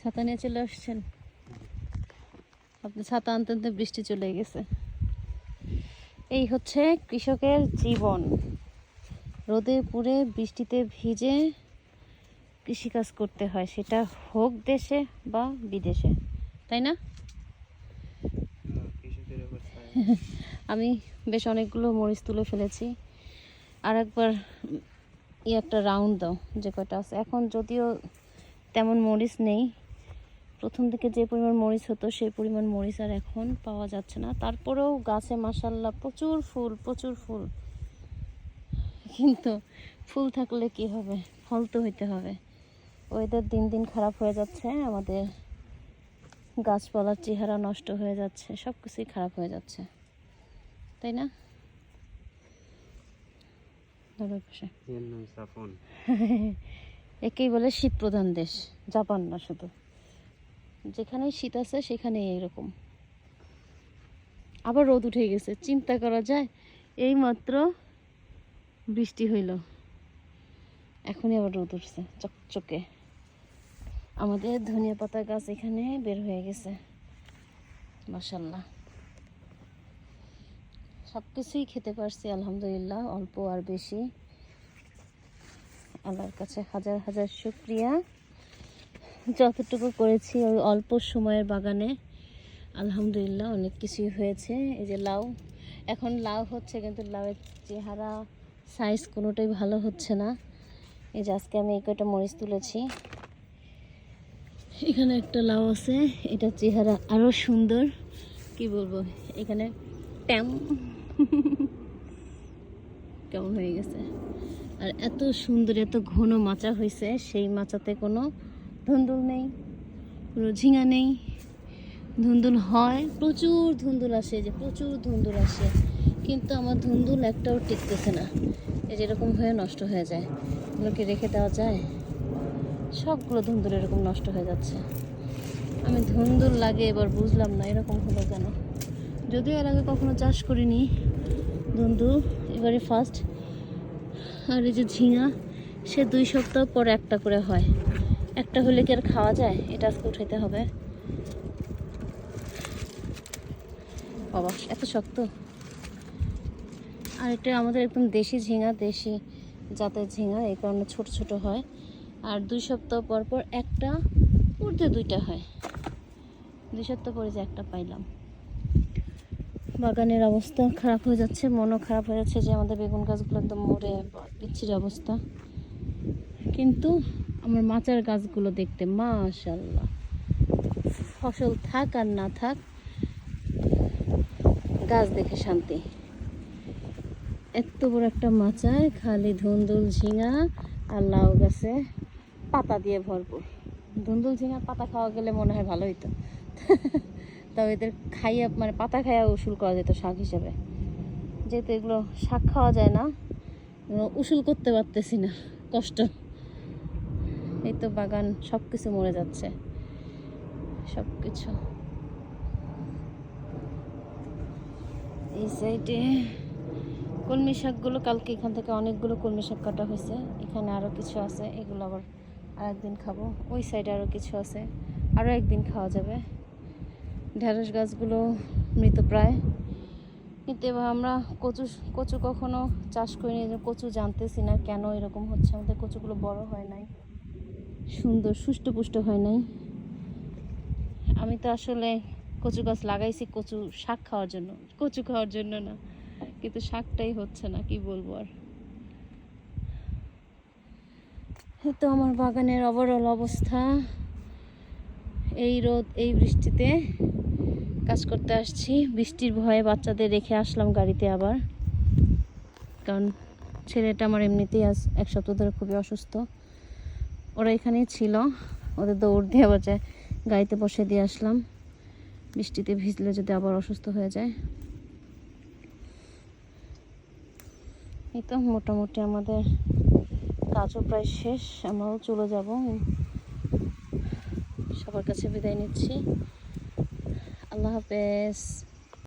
ছাতা নিয়ে চলে আসছেন? আপনি ছাতা আনতে আনতে বৃষ্টি চলে গেছে। এই হচ্ছে কৃষকের জীবন, রোদে পুড়ে বৃষ্টিতে ভিজে কৃষিকাজ করতে হয়, সেটা হোক দেশে বা বিদেশে, তাই না? আমি বেশ অনেকগুলো মরিচ তুলে ফেলেছি। আর একবার একটা রাউন্ড দাও, যে কয়টা আছে। এখন যদিও তেমন মরিচ নেই, প্রথম দিকে যে পরিমাণ মরিচ হতো সেই পরিমাণ মরিচ আর এখন পাওয়া যাচ্ছে না। তারপরেও গাছে মাশাআল্লাহ প্রচুর ফুল, প্রচুর ফুল। কিন্তু ফুল থাকলে কি হবে, ফল তো হইতে হবে। ওয়েদার দিন দিন খারাপ হয়ে যাচ্ছে, আমাদের গাছপালার চেহারা নষ্ট হয়ে যাচ্ছে, সব কিছুই খারাপ হয়ে যাচ্ছে, তাই না? একেই বলে শীত প্রধান দেশ, জাপান না শুধু, যেখানেই শীত আছে সেখানেই এইরকম। আবার রোদ উঠে গেছে, চিন্তা করা যায়। এই মাত্র বৃষ্টি হইল, এখনই আবার রোদ উঠছে চকচকে। আমাদের ধনিয়া পাতা গাছ এখানে বের হয়ে গেছে মাশাআল্লাহ। সব কিছুই খেতে পারছি আলহামদুলিল্লাহ, অল্প আর বেশি। আল্লাহর কাছে হাজার হাজার শুকরিয়া। যতটুকু করেছি ওই অল্প সময়ের বাগানে আলহামদুলিল্লাহ অনেক কিছুই হয়েছে। এই যে লাউ, এখন লাউ হচ্ছে, কিন্তু লাউয়ের চেহারা সাইজ কোনোটাই ভালো হচ্ছে না। এই যে আজকে আমি এই কয়টা মরিচ তুলেছি, এখানে একটা লাউ আছে, এটা চেহারা আরও সুন্দর, কি বলবো, এখানে ট্যাম কেমন হয়ে গেছে। আর এত সুন্দর, এত ঘন মাচা হয়েছে, সেই মাচাতে কোনো ধুন্দুল নেই, কোনো ঝিঙা নেই। ধুন্দুল হয়, প্রচুর ধুন্দুল আসে, যে প্রচুর ধুন্দুল আসে, কিন্তু আমার ধুন্দুল একটাও টিকতেছে না। এই যেরকম হয়ে নষ্ট হয়ে যায়, এগুলোকে রেখে দেওয়া যায়? সবগুলো ধুন্দুল এরকম নষ্ট হয়ে যাচ্ছে। আমি ধুন্দুল লাগে এবার বুঝলাম না এরকম হলো কেন। যদিও এর আগে কখনো চাষ করিনি ধুন্দুল, এবারে ফার্স্ট। আর এই যে ঝিঙা, সে 2 সপ্তাহ পর একটা করে হয়, একটা হলে কি আর খাওয়া যায়? এটা আজকে উঠাইতে হবে। বাবা এত শক্ত। আর এটা আমাদের একদম দেশি ঝিঙা, দেশি জাতের ঝিঙা, এই কারণে ছোট ছোট হয়। আর 2 সপ্তাহ পর পর একটা, উঠতে 2টা হয়। 2 সপ্তাহ পরে যে একটা পাইলাম। বাগানের অবস্থা খারাপ হয়ে যাচ্ছে, মনও খারাপ হয়ে যাচ্ছে যে আমাদের বেগুন গাছগুলো একদম মরে বিচ্ছিরি অবস্থা। কিন্তু আমার মাচার গাছগুলো দেখতে মাশাআল্লাহ, ফসল থাক আর না থাক, গাছ দেখে শান্তি। এত বড় একটা মাচায় খালি ধুন্দুল, ঝিঙা আর লাউ গাছে পাতা দিয়ে ভরপুর। ধুন্দুল ঝিঙার পাতা খাওয়া গেলে মনে হয় ভালো হইতো। তবে এদের খাইয়া, মানে পাতা খাইয়া উসুল করা যেত শাক হিসেবে। যেহেতু এগুলো শাক খাওয়া যায় না, উসুল করতে পারতেছি না, কষ্ট। এই তো বাগান সব কিছু মরে যাচ্ছে, সব কিছু। এই সাইডে কলমি শাকগুলো, কালকে এখান থেকে অনেকগুলো কলমি শাক কাটা হয়েছে, এখানে আরও কিছু আছে, এগুলো আবার আরেকদিন খাবো। ওই সাইডে আরও কিছু আছে, আরও একদিন খাওয়া যাবে। ঢেঁড়স গাছগুলো মৃতপ্রায়, কিন্তু এবার আমরা কচু কখনো চাষ করিনি, কচু জানতেছি না কেন এরকম হচ্ছে। আমাদের কচুগুলো বড় হয় নাই, সুন্দর সুষ্ঠুপুষ্ট হয় নাই। আমি তো আসলে কচু গাছ লাগাইছি কচু শাক খাওয়ার জন্য, কচু খাওয়ার জন্য না, কিন্তু শাকটাই হচ্ছে না, কি বলবো আর। তো আমার বাগানের ওভারঅল অবস্থা। এই রোদ, এই বৃষ্টিতে কাজ করতে আসছি। বৃষ্টির ভয়ে বাচ্চাদের রেখে আসলাম গাড়িতে আবার, কারণ ছেলেটা আমার এমনিতেই আজ 1 সপ্তাহ ধরে খুবই অসুস্থ। ওরা এখানেই ছিল, ওদের দৌড় দিয়ে আবার যায় গাড়িতে বসে দিয়ে আসলাম, বৃষ্টিতে ভিজলে যদি আবার অসুস্থ হয়ে যায়। এই তো মোটামুটি আমাদের কাজও প্রায় শেষ, আমরাও চলে যাব। সবার কাছে বিদায় নিচ্ছি, আল্লাহ হাফেজ।